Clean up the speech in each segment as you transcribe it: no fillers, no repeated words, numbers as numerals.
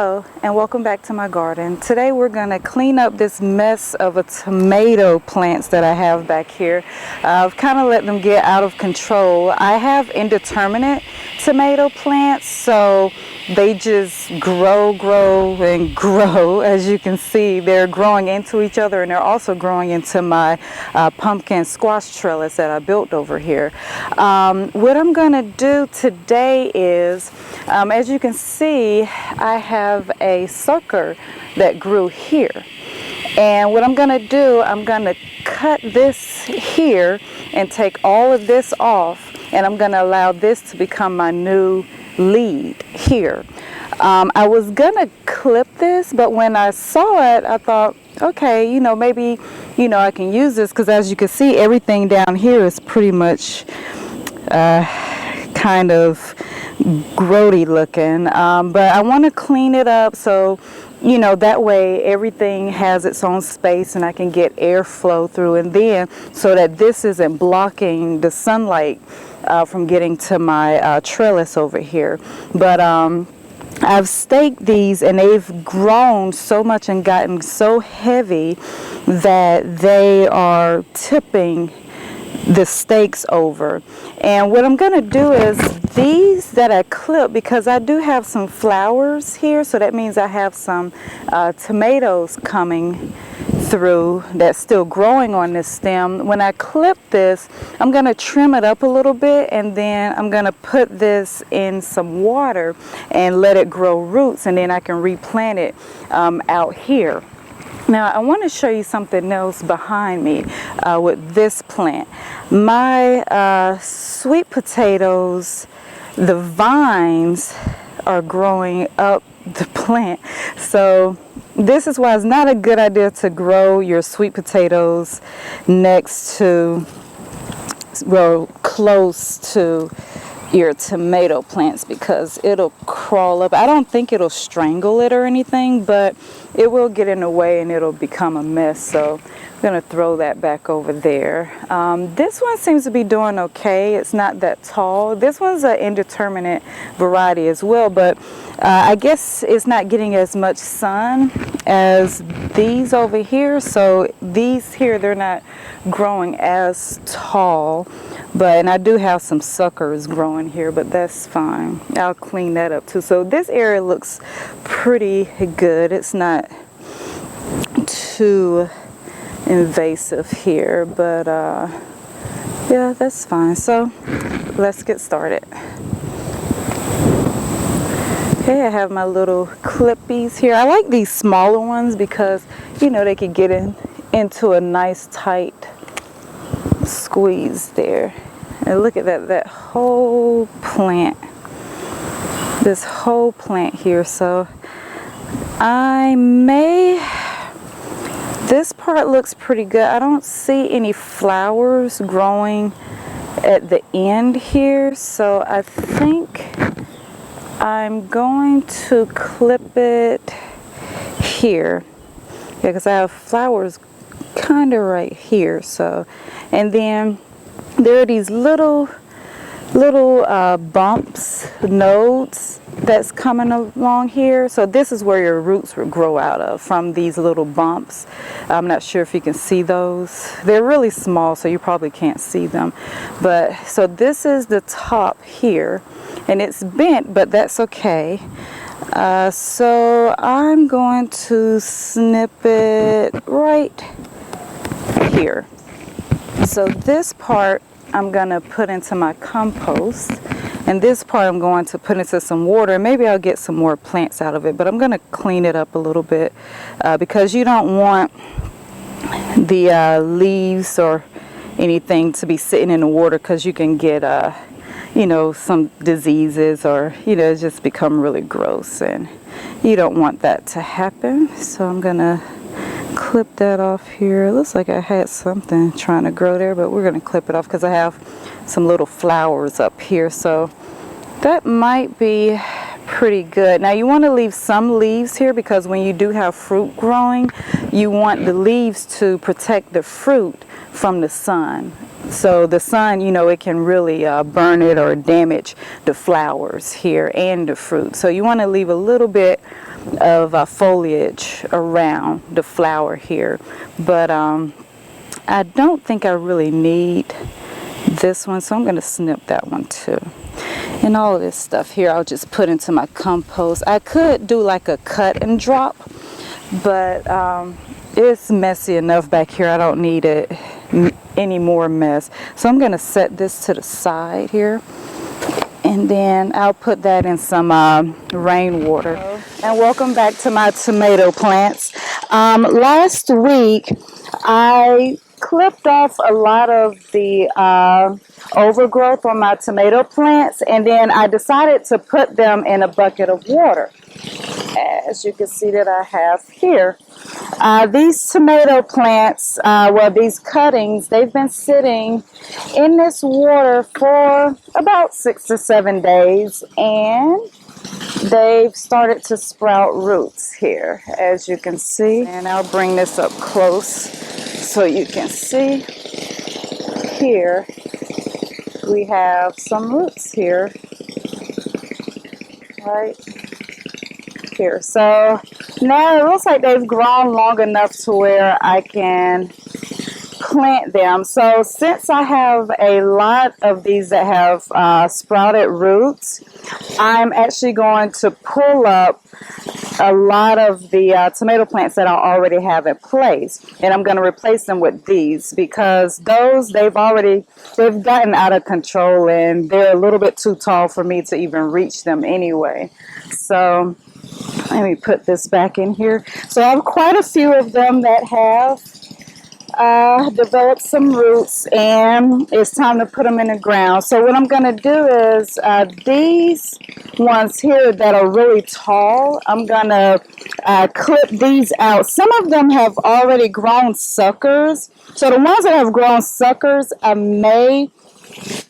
Hello and welcome back to my garden. Today we're going to clean up this mess of a tomato plants that I have back here. I've kind of let them get out of control. I have indeterminate tomato plants, so they just grow and grow. As you can see, they're growing into each other, and they're also growing into my pumpkin squash trellis that I built over here. What I'm going to do today is, as you can see, I have a sucker that grew here. And what I'm going to do, I'm going to cut this here and take all of this off, and I'm going to allow this to become my new lead here. I was going to clip this, but when I saw it, I thought, okay, maybe, I can use this, because as you can see, everything down here is pretty much kind of grody looking, but I want to clean it up so that way everything has its own space and I can get airflow through, and then so that this isn't blocking the sunlight from getting to my trellis over here. But I've staked these, and they've grown so much and gotten so heavy that they are tipping the stakes over. And what I'm going to do is, these that I clip, because I do have some flowers here, so that means I have some tomatoes coming through that's still growing on this stem. When I clip this, I'm going to trim it up a little bit, and then I'm going to put this in some water and let it grow roots, and then I can replant it out here. Now I want to show you something else behind me with this plant. My sweet potatoes, the vines are growing up the plant. So this is why it's not a good idea to grow your sweet potatoes next to, well, close to your tomato plants, because it'll crawl up. I don't think it'll strangle it or anything, but it will get in the way and it'll become a mess. So I'm going to throw that back over there. This one seems to be doing okay. It's not that tall. This one's an indeterminate variety as well, but I guess it's not getting as much sun as these over here. So these here, they're not growing as tall. And I do have some suckers growing here, but that's fine. I'll clean that up too. So this area looks pretty good. It's not too invasive here, but yeah, that's fine. So let's get started. Okay, I have my little clippies here. I like these smaller ones because they can get into a nice tight squeeze there. And look at that whole plant, this whole plant here. So this part looks pretty good. I don't see any flowers growing at the end here, so I think I'm going to clip it here, because I have flowers kind of right here. So, and then there are these little bumps, nodes that's coming along here. So this is where your roots would grow out of, from these little bumps. I'm not sure if you can see those. They're really small, so you probably can't see them. But so this is the top here, and it's bent, but that's okay. So I'm going to snip it right here. So this part I'm going to put into my compost, and this part I'm going to put into some water. Maybe I'll get some more plants out of it, but I'm going to clean it up a little bit because you don't want the leaves or anything to be sitting in the water, because you can get some diseases, or just become really gross, and you don't want that to happen. So I'm going to clip that off here. It looks like I had something trying to grow there, but we're going to clip it off because I have some little flowers up here. So that might be pretty good. Now you want to leave some leaves here, because when you do have fruit growing, you want the leaves to protect the fruit from the sun. So the sun, it can really burn it or damage the flowers here and the fruit. So you want to leave a little bit of foliage around the flower here. But I don't think I really need this one, so I'm going to snip that one too. And all of this stuff here I'll just put into my compost. I could do like a cut and drop, but it's messy enough back here. I don't need it any more mess. So I'm going to set this to the side here, and then I'll put that in some rainwater. And welcome back to my tomato plants. Last week I clipped off a lot of the overgrowth on my tomato plants, and then I decided to put them in a bucket of water, as you can see that I have here. These tomato plants, well, these cuttings, they've been sitting in this water for about 6 to 7 days, and they've started to sprout roots here, as you can see. And I'll bring this up close so you can see. Here we have some roots here, right here. So now it looks like they've grown long enough to where I can plant them. So since I have a lot of these that have sprouted roots, I'm actually going to pull up a lot of the tomato plants that I already have in place, and I'm going to replace them with these, because those they've gotten out of control and they're a little bit too tall for me to even reach them anyway. So let me put this back in here. So I have quite a few of them that have developed some roots, and it's time to put them in the ground. So what I'm going to do is these ones here that are really tall, I'm going to clip these out. Some of them have already grown suckers. So the ones that have grown suckers, I may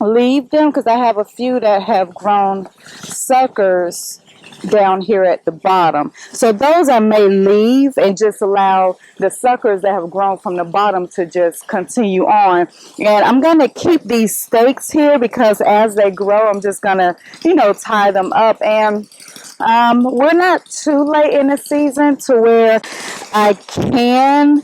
leave them, because I have a few that have grown suckers down here at the bottom. So those I may leave and just allow the suckers that have grown from the bottom to just continue on. And I'm going to keep these stakes here, because as they grow, I'm just going to, tie them up. And we're not too late in the season to where I can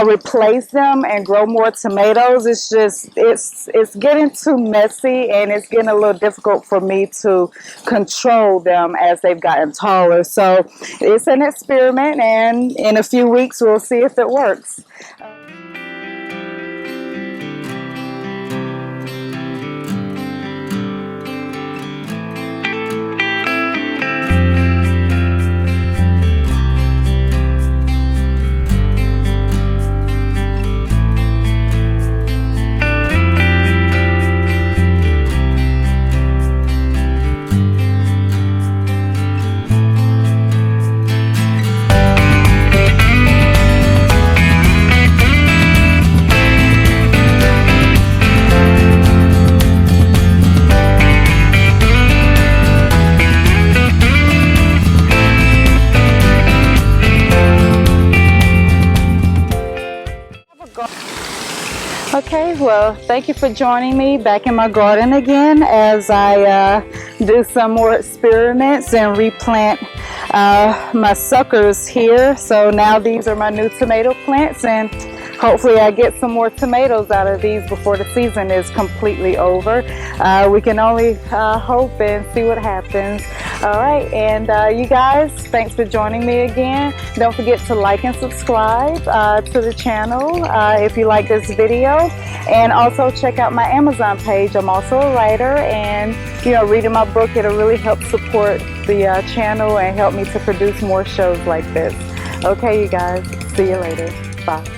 replace them and grow more tomatoes. It's just, it's getting too messy, and it's getting a little difficult for me to control them as they've gotten taller. So it's an experiment, and in a few weeks we'll see if it works. Okay, well, thank you for joining me back in my garden again as I do some more experiments and replant my suckers here. So now these are my new tomato plants, and hopefully I get some more tomatoes out of these before the season is completely over. We can only hope and see what happens. All right, and you guys, thanks for joining me again. Don't forget to like and subscribe to the channel if you like this video, and also check out my Amazon page. I'm also a writer, and reading my book, it'll really help support the channel and help me to produce more shows like this. Okay, you guys, see you later. Bye.